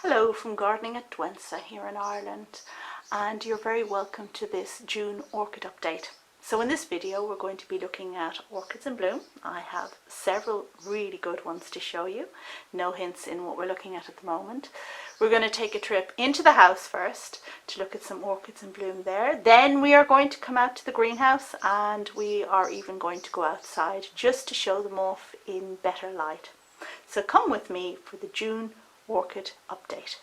Hello from Gardening at Douentza here in Ireland, and you're very welcome to this June orchid update. So in this video we're going to be looking at orchids in bloom. I have several really good ones to show you, no hints in what we're looking at the moment. We're going to take a trip into the house first to look at some orchids in bloom there. Then we are going to come out to the greenhouse, and we are even going to go outside just to show them off in better light. So come with me for the June orchid update.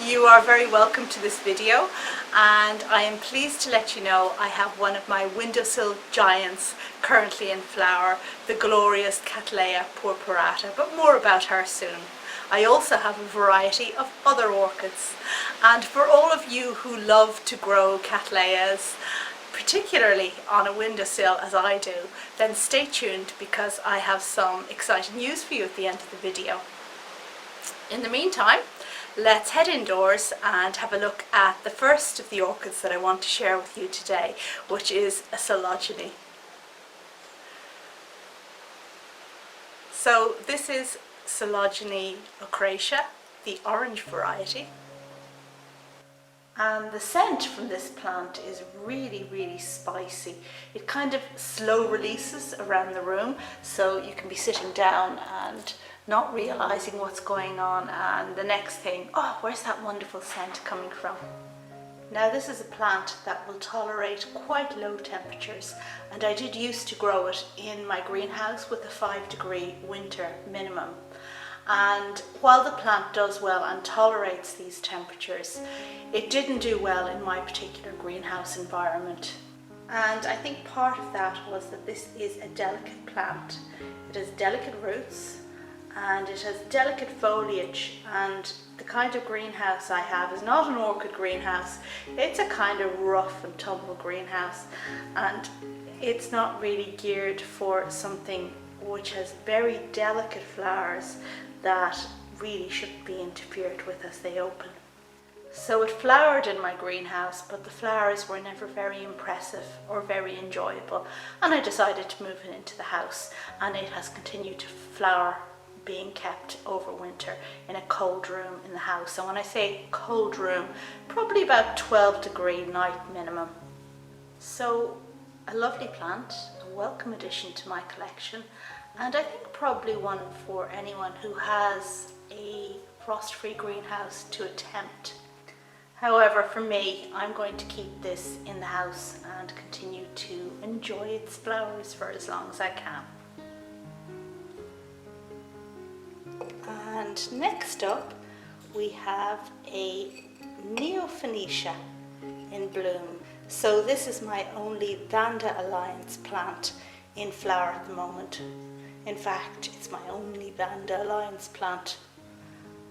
You are very welcome to this video, and I am pleased to let you know I have one of my windowsill giants currently in flower, the glorious Cattleya purpurata, but more about her soon. I also have a variety of other orchids, and for all of you who love to grow cattleyas, particularly on a windowsill as I do, then stay tuned because I have some exciting news for you at the end of the video. In the meantime, let's head indoors and have a look at the first of the orchids that I want to share with you today, which is a Phalaenopsis. So this is Phalaenopsis, the orange variety. And the scent from this plant is really spicy. It kind of slow releases around the room, so you can be sitting down and not realizing what's going on, and the next thing, oh, where's that wonderful scent coming from? Now this is a plant that will tolerate quite low temperatures, and I did used to grow it in my greenhouse with a 5-degree winter minimum. And while the plant does well and tolerates these temperatures, it didn't do well in my particular greenhouse environment. And I think part of that was that this is a delicate plant. It has delicate roots and it has delicate foliage, and the kind of greenhouse I have is not an orchid greenhouse. It's a kind of rough and tumble greenhouse, and it's not really geared for something which has very delicate flowers that really shouldn't be interfered with as they open. So it flowered in my greenhouse, but the flowers were never very impressive or very enjoyable, and I decided to move it into the house, and it has continued to flower, being kept over winter in a cold room in the house. So when I say cold room, probably about 12-degree night minimum. So a lovely plant, a welcome addition to my collection, and I think probably one for anyone who has a frost-free greenhouse to attempt. However, for me, I'm going to keep this in the house and continue to enjoy its flowers for as long as I can. And next up we have a Neophonetia in bloom. So this is my only Vanda alliance plant in flower at the moment. In fact, it's my only Vanda alliance plant.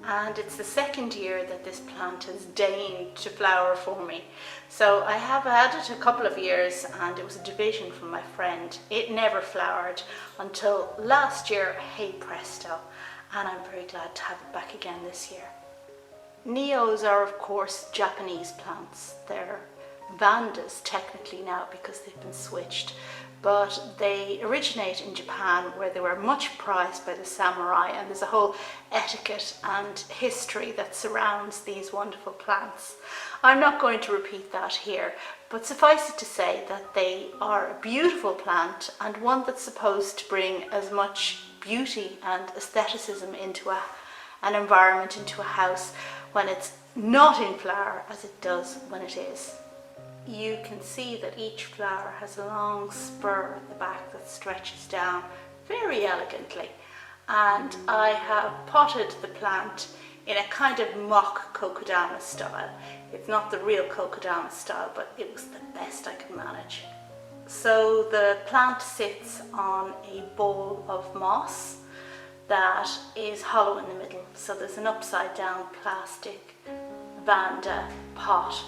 And it's the second year that this plant has deigned to flower for me. So I have had it a couple of years, and it was a division from my friend. It never flowered until last year, hey presto, and I'm very glad to have it back again this year. Neos are of course Japanese plants. They're Vandas technically now because they've been switched, but they originate in Japan, where they were much prized by the samurai, and there's a whole etiquette and history that surrounds these wonderful plants. I'm not going to repeat that here, but suffice it to say that they are a beautiful plant, and one that's supposed to bring as much beauty and aestheticism into an environment, into a house when it's not in flower as it does when it is. You can see that each flower has a long spur at the back that stretches down very elegantly, and I have potted the plant in a kind of mock kokedama style. It's not the real kokedama style, but it was the best I could manage. So the plant sits on a ball of moss that is hollow in the middle, so there's an upside down plastic Vanda pot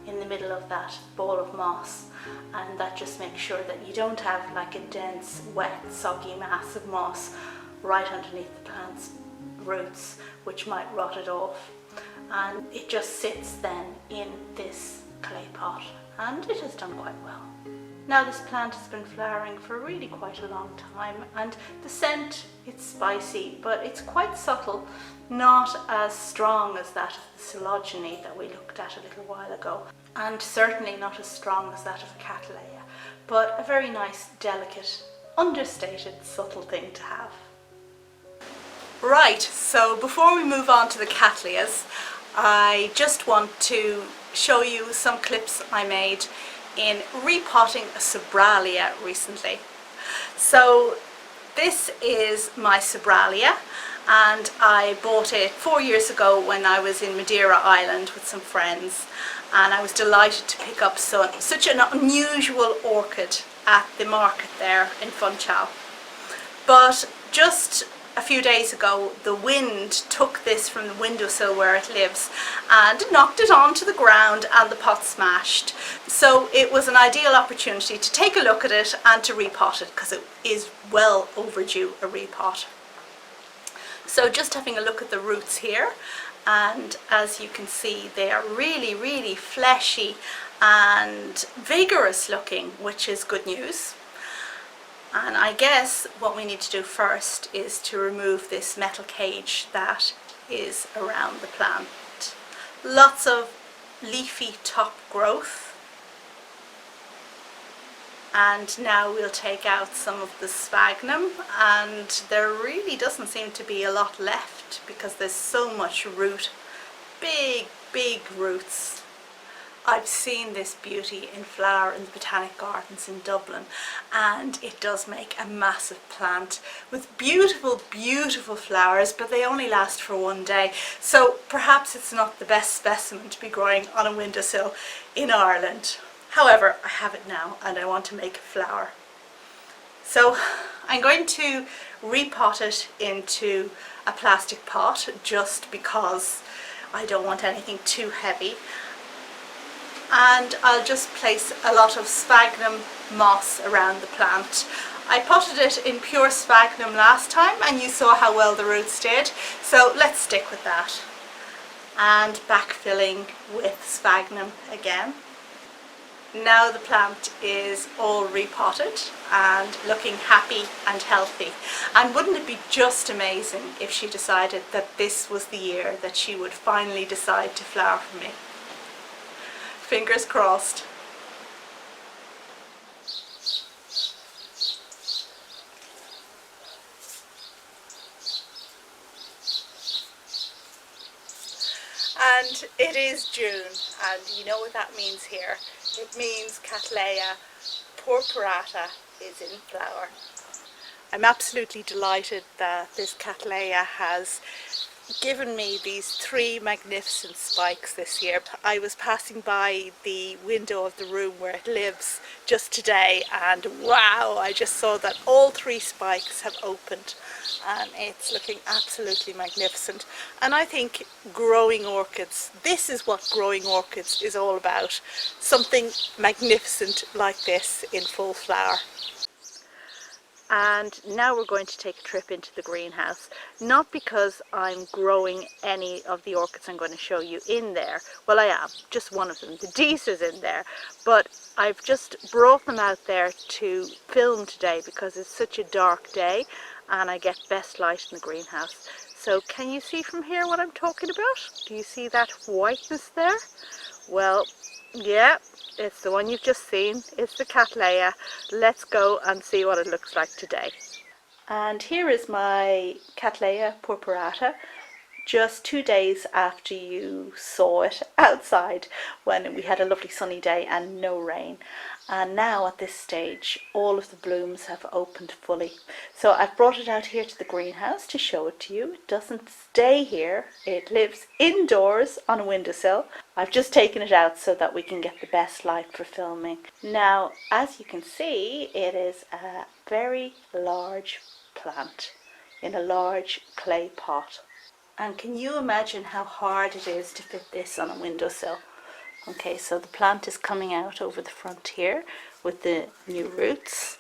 in the middle of that ball of moss, and that just makes sure that you don't have like a dense, wet, soggy mass of moss right underneath the plant's roots, which might rot it off. and it just sits then in this clay pot, and it has done quite well. Now this plant has been flowering for really quite a long time, and the scent, it's spicy, but it's quite subtle, not as strong as that of the Phylogeny that we looked at a little while ago, and certainly not as strong as that of a Cattleya, but a very nice, delicate, understated, subtle thing to have. Right, so before we move on to the Cattleyas, I just want to show you some clips I made in repotting a Sobralia recently. So this is my Sobralia, and I bought it 4 years ago when I was in Madeira Island with some friends, and I was delighted to pick up such an unusual orchid at the market there in Funchal. But just a few days ago the wind took this from the windowsill where it lives and knocked it onto the ground, and the pot smashed. So it was an ideal opportunity to take a look at it and to repot it, because it is well overdue a repot. So just having a look at the roots here, and as you can see they are really fleshy and vigorous looking, which is good news. And I guess what we need to do first is to remove this metal cage that is around the plant. Lots of leafy top growth. And now we'll take out some of the sphagnum, and there really doesn't seem to be a lot left because there's so much root, big roots. I've seen this beauty in flower in the Botanic Gardens in Dublin, and it does make a massive plant with beautiful flowers, but they only last for one day, so perhaps it's not the best specimen to be growing on a windowsill in Ireland. However, I have it now and I want to make a flower. So I'm going to repot it into a plastic pot just because I don't want anything too heavy. And I'll just place a lot of sphagnum moss around the plant. I potted it in pure sphagnum last time and you saw how well the roots did, so let's stick with that. And backfilling with sphagnum again. Now the plant is all repotted and looking happy and healthy. And wouldn't it be just amazing if she decided that this was the year that she would finally decide to flower for me? Fingers crossed. And it is June, and you know what that means here. It means Cattleya purpurata is in flower. I'm absolutely delighted that this Cattleya has given me these 3 magnificent spikes this year. I was passing by the window of the room where it lives just today, and wow, I just saw that all 3 spikes have opened, and it's looking absolutely magnificent. And I think growing orchids, this is what growing orchids is all about. Something magnificent like this in full flower. And now we're going to take a trip into the greenhouse, not because I'm growing any of the orchids I'm going to show you in there. Well, I am, just one of them, the Douentza's in there, but I've just brought them out there to film today because it's such a dark day and I get best light in the greenhouse. So can you see from here what I'm talking about? Do you see that whiteness there? Well, yeah, it's the one you've just seen. It's the Cattleya. Let's go and see what it looks like today. And here is my Cattleya purpurata, just 2 days after you saw it outside when we had a lovely sunny day and no rain. And now at this stage all of the blooms have opened fully. So I've brought it out here to the greenhouse to show it to you. It doesn't stay here, it lives indoors on a windowsill. I've just taken it out so that we can get the best light for filming. Now, as you can see, it is a very large plant in a large clay pot. And can you imagine how hard it is to fit this on a windowsill? Okay, so the plant is coming out over the front here with the new roots.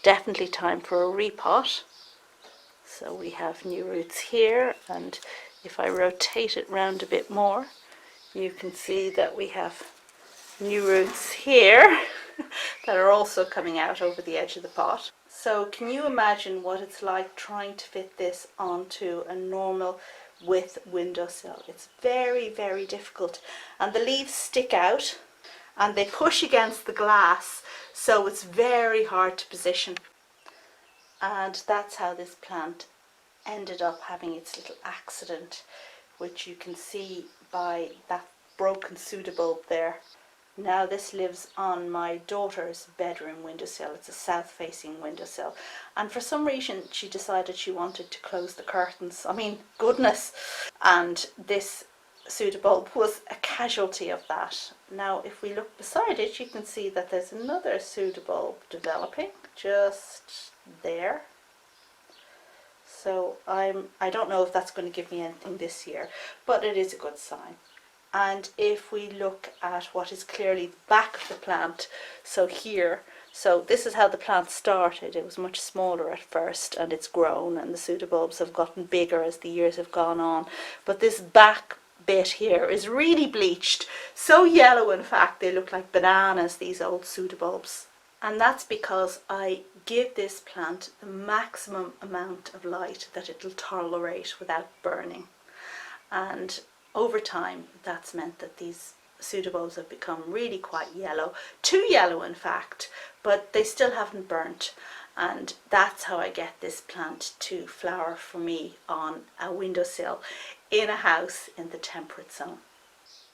Definitely time for a repot. So we have new roots here, and If I rotate it round a bit more, you can see that we have new roots here that are also coming out over the edge of the pot. So can you imagine what it's like trying to fit this onto a normal width windowsill? It's very, very difficult, and the leaves stick out and they push against the glass, so it's very hard to position. And that's how this plant ended up having its little accident, which you can see by that broken pseudobulb there. Now this lives on my daughter's bedroom windowsill. It's a south-facing windowsill, and for some reason she decided she wanted to close the curtains. I mean, goodness. And this pseudobulb was a casualty of that. Now if we look beside it, you can see that there's another pseudobulb developing just there. So I don't know if that's going to give me anything this year, but it is a good sign. And if we look at what is clearly the back of the plant, so here, so this is how the plant started. It was much smaller at first, and it's grown, and the pseudobulbs have gotten bigger as the years have gone on. But this back bit here is really bleached, so yellow in fact they look like bananas, these old pseudobulbs. And that's because I give this plant the maximum amount of light that it'll tolerate without burning. And over time, that's meant that these pseudobulbs have become really quite yellow, too yellow in fact, but they still haven't burnt. And that's how I get this plant to flower for me on a windowsill in a house in the temperate zone.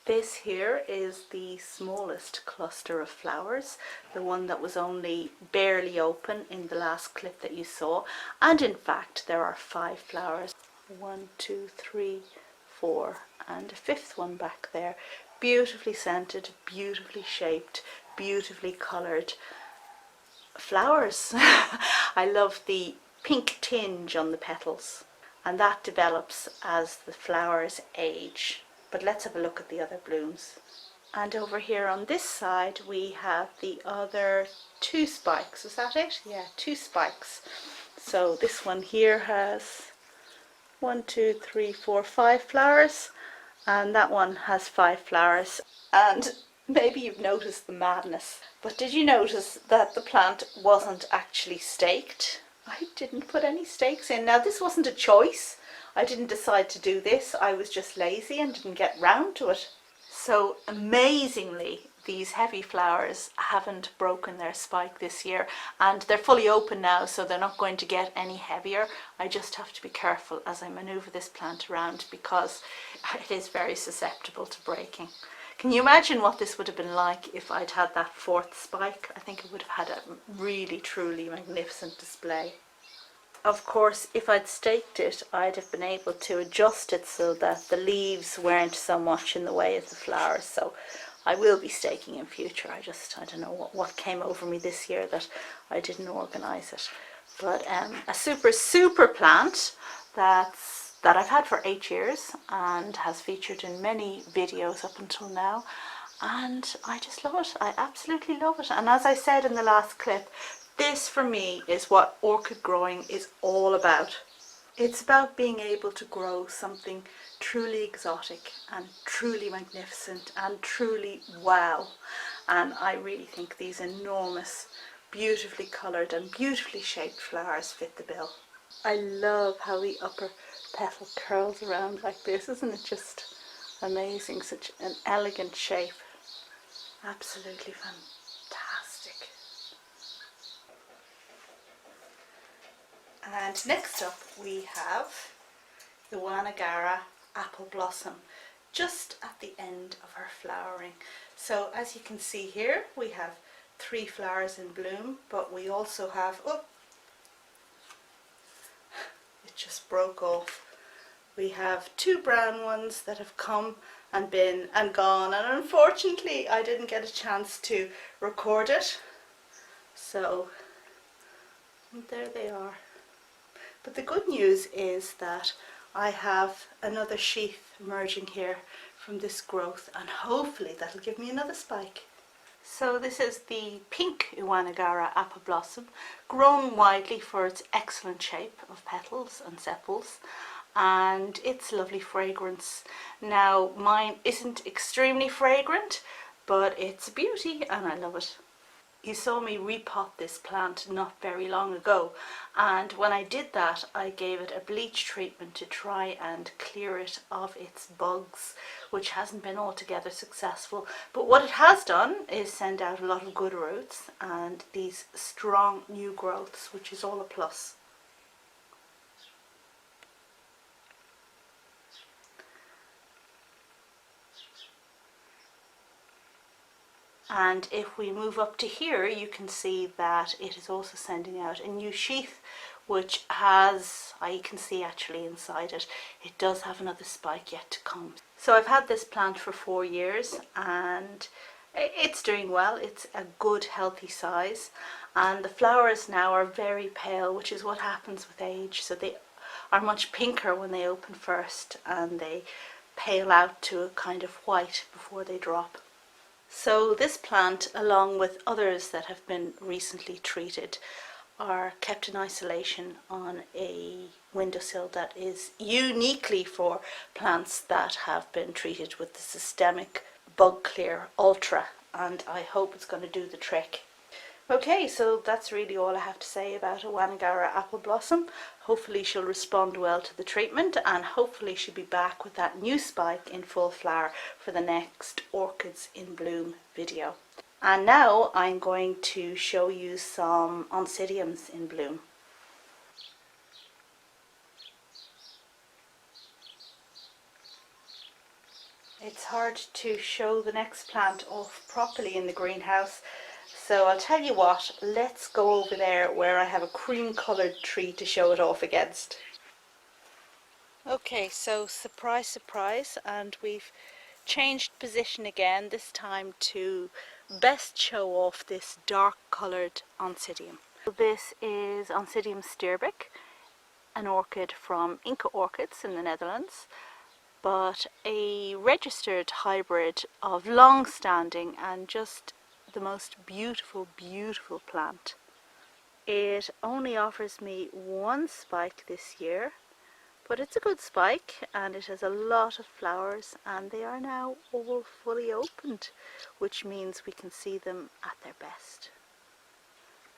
This here is the smallest cluster of flowers, the one that was only barely open in the last clip that you saw. And in fact, there are 5 flowers. 1, 2, 3, 4, and a 5th one back there. Beautifully scented, beautifully shaped, beautifully coloured flowers. I love the pink tinge on the petals, and that develops as the flowers age. But let's have a look at the other blooms. And over here on this side we have the other 2 spikes. Was that it? Yeah, 2 spikes. So this one here has 1, 2, 3, 4, 5 flowers, and that one has 5 flowers. And maybe you've noticed the madness, but did you notice that the plant wasn't actually staked? I didn't put any stakes in. Now this wasn't a choice. I didn't decide to do this. I was just lazy and didn't get round to it. So amazingly, these heavy flowers haven't broken their spike this year, and they're fully open now, so they're not going to get any heavier. I just have to be careful as I maneuver this plant around because it is very susceptible to breaking. Can you imagine what this would have been like if I'd had that 4th spike? I think it would have had a really truly magnificent display. Of course, if I'd staked it, I'd have been able to adjust it so that the leaves weren't so much in the way of the flowers. So I will be staking in future. I don't know what came over me this year that I didn't organise it. But a super plant that I've had for 8 years and has featured in many videos up until now. And I just love it. I absolutely love it. And as I said in the last clip, this for me is what orchid growing is all about. It's about being able to grow something truly exotic and truly magnificent and truly wow. And I really think these enormous, beautifully coloured and beautifully shaped flowers fit the bill. I love how the upper petal curls around like this. Isn't it just amazing? Such an elegant shape. Absolutely fantastic. And next up we have the Wanagara apple blossom, just at the end of her flowering. So as you can see here, we have 3 flowers in bloom, but we also have, oh, it just broke off. We have 2 brown ones that have come and been and gone, and unfortunately I didn't get a chance to record it. So there they are. But the good news is that I have another sheath emerging here from this growth, and hopefully that'll give me another spike. So this is the pink Wanagara apple blossom, grown widely for its excellent shape of petals and sepals, and it's lovely fragrance. Now mine isn't extremely fragrant, but it's a beauty and I love it. You saw me repot this plant not very long ago, and when I did that I gave it a bleach treatment to try and clear it of its bugs, which hasn't been altogether successful, but what it has done is send out a lot of good roots and these strong new growths, which is all a plus. And if we move up to here, you can see that it is also sending out a new sheath, which has, you can see actually inside it, it does have another spike yet to come. So I've had this plant for 4 years and it's doing well. It's a good healthy size, and the flowers now are very pale, which is what happens with age. So they are much pinker when they open first, and they pale out to a kind of white before they drop. So this plant, along with others that have been recently treated, are kept in isolation on a windowsill that is uniquely for plants that have been treated with the systemic bug clear ultra, and I hope it's going to do the trick. Okay, so that's really all I have to say about a Wanagara apple blossom. Hopefully she'll respond well to the treatment, and hopefully she'll be back with that new spike in full flower for the next Orchids in Bloom video. And now I'm going to show you some Oncidiums in bloom. It's hard to show the next plant off properly in the greenhouse, so I'll tell you what, let's go over there where I have a cream coloured tree to show it off against. Okay, so surprise, surprise, and we've changed position again, this time to best show off this dark coloured Oncidium. This is Oncidium steerbeck, an orchid from Inca Orchids in the Netherlands, but a registered hybrid of long standing and just the most beautiful, beautiful plant. It only offers me one spike this year, but it's a good spike and it has a lot of flowers, and they are now all fully opened, which means we can see them at their best.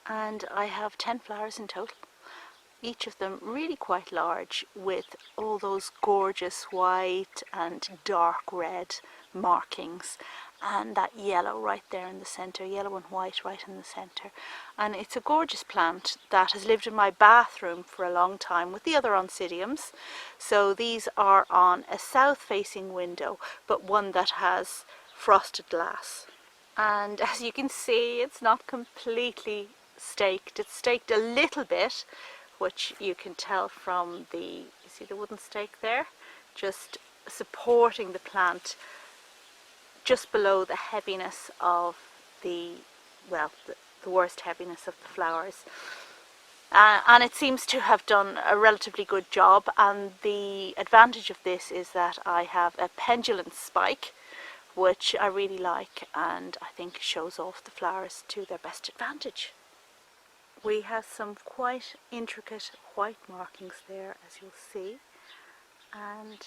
And I have 10 flowers in total, each of them really quite large, with all those gorgeous white and dark red markings, and that yellow right there in the centre, yellow and white right in the centre. And it's a gorgeous plant that has lived in my bathroom for a long time with the other Oncidiums. So these are on a south facing window, but one that has frosted glass. And as you can see, it's not completely staked. It's staked a little bit, which you can tell from the, you see the wooden stake there, just supporting the plant just below the heaviness of the, well, the worst heaviness of the flowers. And it seems to have done a relatively good job, and the advantage of this is that I have a pendulum spike, which I really like, and I think shows off the flowers to their best advantage. We have some quite intricate white markings there, as you'll see, and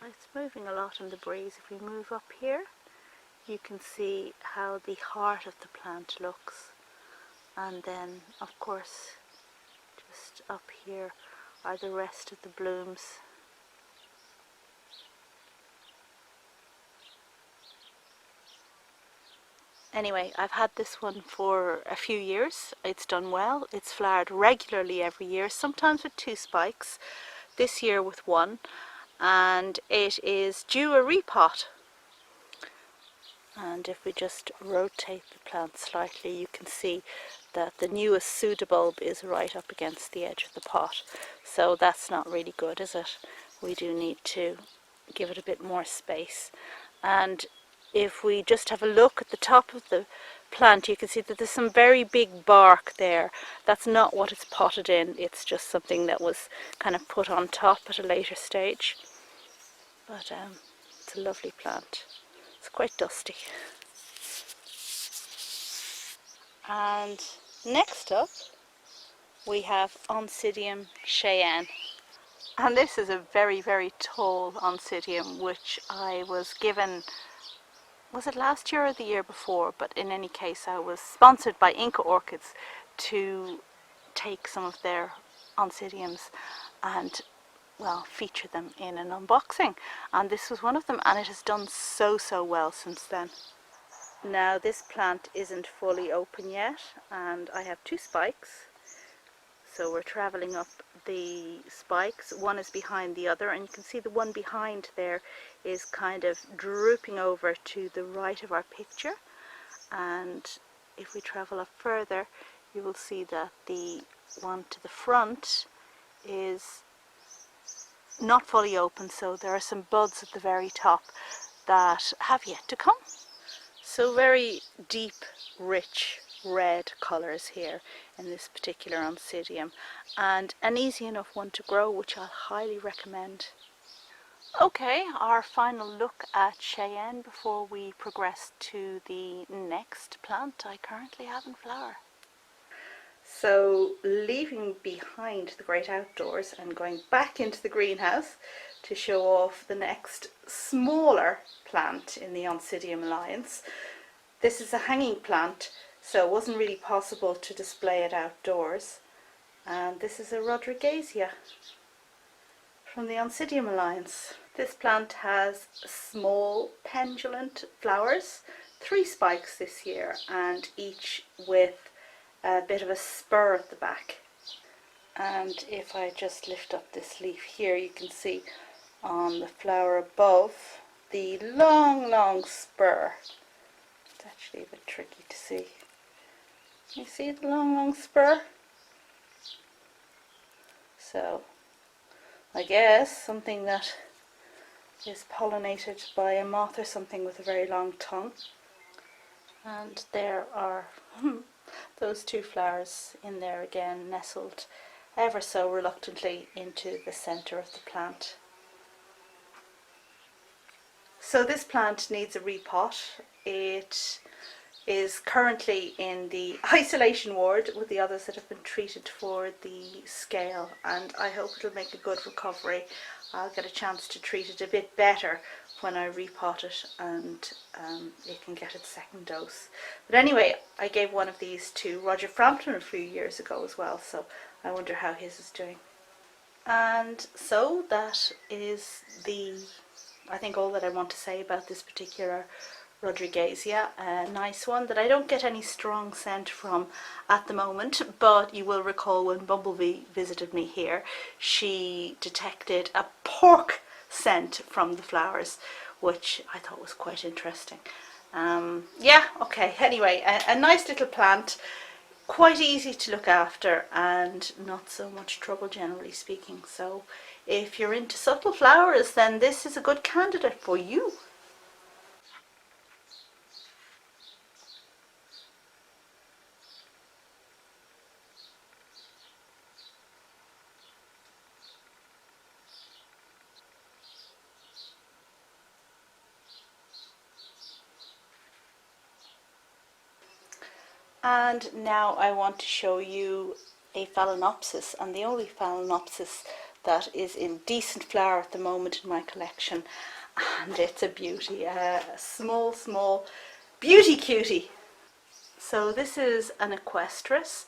it's moving a lot in the breeze. If we move up here, you can see how the heart of the plant looks, and then of course just up here are the rest of the blooms. Anyway, I've had this one for a few years. It's done well. It's flowered regularly every year, sometimes with 2 spikes, this year with 1, and it is due a repot. And if we just rotate the plant slightly, you can see that the newest pseudobulb is right up against the edge of the pot. So that's not really good, is it? We do need to give it a bit more space. And if we just have a look at the top of the plant, you can see that there's some very big bark there. That's not what it's potted in. It's just something that was kind of put on top at a later stage. But it's a lovely plant. It's quite dusty. And next up we have Oncidium Cheyenne. And this is a very, very tall Oncidium, which I was given, was it last year or the year before? But in any case, I was sponsored by Inca Orchids to take some of their Oncidiums and, well, feature them in an unboxing. And this was one of them, and it has done so well since then. Now this plant isn't fully open yet, and I have two spikes. So we're travelling up the spikes. One is behind the other, and you can see the one behind there is kind of drooping over to the right of our picture. And if we travel up further, you will see that the one to the front is not fully open, so there are some buds at the very top that have yet to come. So very deep, rich red colours here in this particular Oncidium, and an easy enough one to grow, which I'll highly recommend. Okay, our final look at Cheyenne before we progress to the next plant I currently have in flower. So leaving behind the great outdoors and going back into the greenhouse to show off the next smaller plant in the Oncidium Alliance. This is a hanging plant, so it wasn't really possible to display it outdoors. And this is a Rodriguezia from the Oncidium Alliance. This plant has small pendulant flowers, 3 spikes this year, and each with a bit of a spur at the back. And if I just lift up this leaf here, you can see on the flower above the long spur. It's actually a bit tricky to see. You see the long spur? So I guess something that is pollinated by a moth or something with a very long tongue. And there are those 2 flowers in there again, nestled ever so reluctantly into the centre of the plant. So this plant needs a repot. It is currently in the isolation ward with the others that have been treated for the scale, and I hope it'll make a good recovery. I'll get a chance to treat it a bit better when I repot it, and it can get its second dose. But anyway, I gave one of these to Roger Frampton a few years ago as well, so I wonder how his is doing. And so that is I think all that I want to say about this particular Rodriguezia. A nice one that I don't get any strong scent from at the moment, but you will recall when Bumblebee visited me here, she detected a pork scent from the flowers, which I thought was quite interesting. Yeah, okay, anyway, a nice little plant, quite easy to look after and not so much trouble generally speaking. So if you're into subtle flowers, then this is a good candidate for you. And now I want to show you a Phalaenopsis, and the only Phalaenopsis that is in decent flower at the moment in my collection, and it's a beauty, a small beauty cutie. So this is an equestris,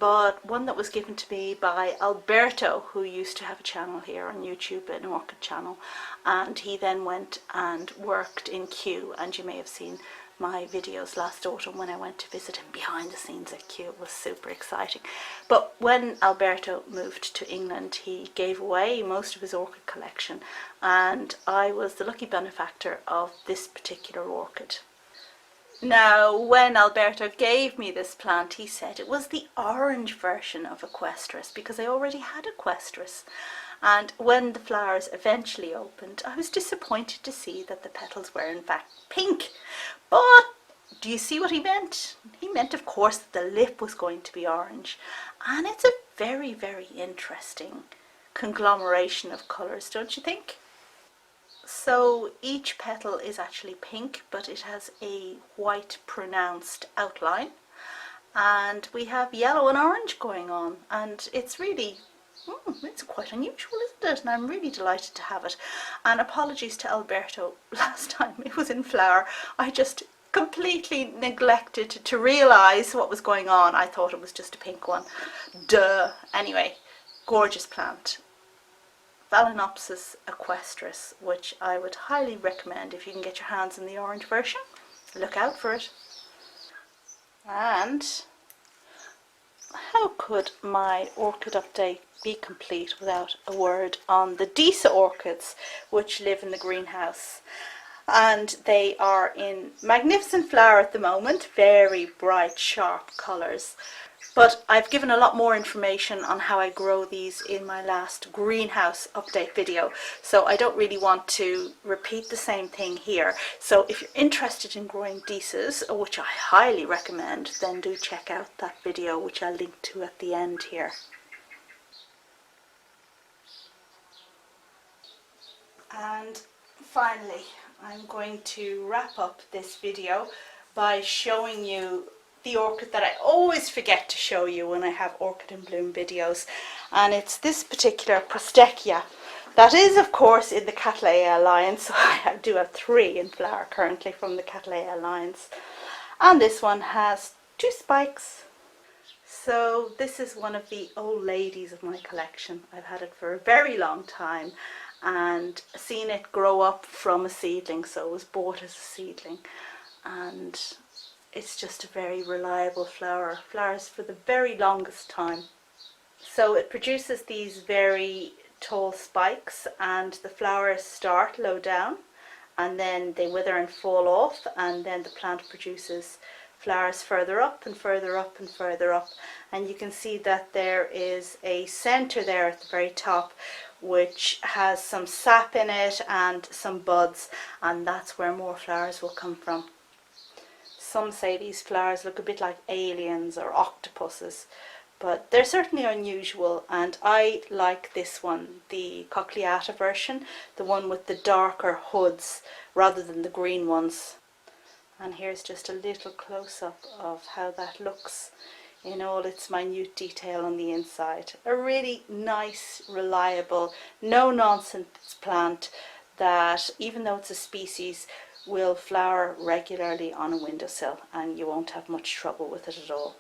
but one that was given to me by Alberto, who used to have a channel here on YouTube, an orchid channel, and he then went and worked in Kew, and you may have seen my videos last autumn when I went to visit him behind the scenes at Kew. It was super exciting. But when Alberto moved to England, he gave away most of his orchid collection, and I was the lucky benefactor of this particular orchid. Now, when Alberto gave me this plant, he said it was the orange version of equestris, because I already had equestris. And when the flowers eventually opened, I was disappointed to see that the petals were in fact pink. But do you see what he meant? He meant, of course, that the lip was going to be orange. And it's a very interesting conglomeration of colours, don't you think? So each petal is actually pink, but it has a white pronounced outline. And we have yellow and orange going on, and it's really It's quite unusual, isn't it? And I'm really delighted to have it. And apologies to Alberto, last time it was in flower. I just completely neglected to realise what was going on. I thought it was just a pink one. Duh. Anyway, gorgeous plant. Phalaenopsis equestris, which I would highly recommend if you can get your hands on the orange version. Look out for it. And how could my orchid update be complete without a word on the Douentza orchids, which live in the greenhouse? And they are in magnificent flower at the moment, very bright, sharp colours. But I've given a lot more information on how I grow these in my last greenhouse update video, so I don't really want to repeat the same thing here. So if you're interested in growing Douentzas, which I highly recommend, then do check out that video, which I'll link to at the end here. And finally, I'm going to wrap up this video by showing you the orchid that I always forget to show you when I have orchid in bloom videos, and it's this particular Prostechia. That is, of course, in the Cattleya alliance. I do have 3 in flower currently from the Cattleya alliance, and this one has 2 spikes. So this is one of the old ladies of my collection. I've had it for a very long time and seen it grow up from a seedling, so it was bought as a seedling, and it's just a very reliable flower. Flowers for the very longest time. So it produces these very tall spikes, and the flowers start low down and then they wither and fall off, and then the plant produces flowers further up and further up and further up. And you can see that there is a center there at the very top which has some sap in it and some buds, and that's where more flowers will come from. Some say these flowers look a bit like aliens or octopuses, but they're certainly unusual, and I like this one, the cochleanthes version, the one with the darker hoods rather than the green ones. And here's just a little close-up of how that looks in all its minute detail on the inside. A really nice, reliable, no-nonsense plant that, even though it's a species, will flower regularly on a windowsill, and you won't have much trouble with it at all.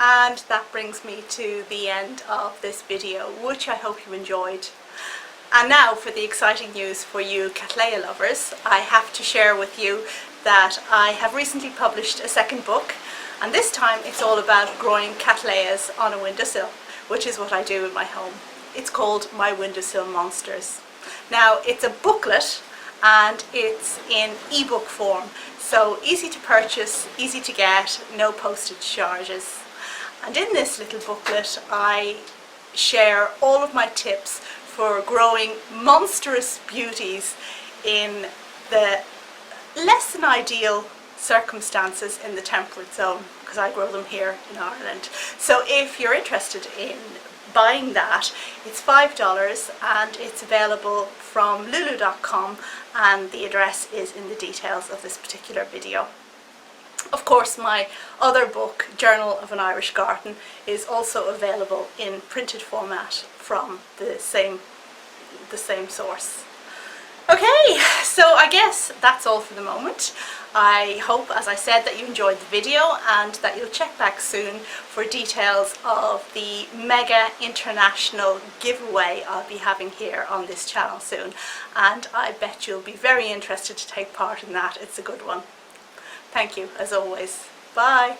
And that brings me to the end of this video, which I hope you enjoyed. And now for the exciting news for you Cattleya lovers. I have to share with you that I have recently published a second book, and this time it's all about growing cattleyas on a windowsill, which is what I do in my home. It's called My Windowsill Monsters. Now, it's a booklet and it's in ebook form, so easy to purchase, easy to get, no postage charges. And in this little booklet I share all of my tips for growing monstrous beauties in the less than ideal circumstances in the temperate zone, because I grow them here in Ireland. So if you're interested in buying that, it's $5 and it's available from lulu.com, and the address is in the details of this particular video. Of course, my other book, Journal of an Irish Garden, is also available in printed format from the same source. Okay, so I guess that's all for the moment. I hope, as I said, that you enjoyed the video and that you'll check back soon for details of the mega international giveaway I'll be having here on this channel soon. And I bet you'll be very interested to take part in that. It's a good one. Thank you, as always. Bye.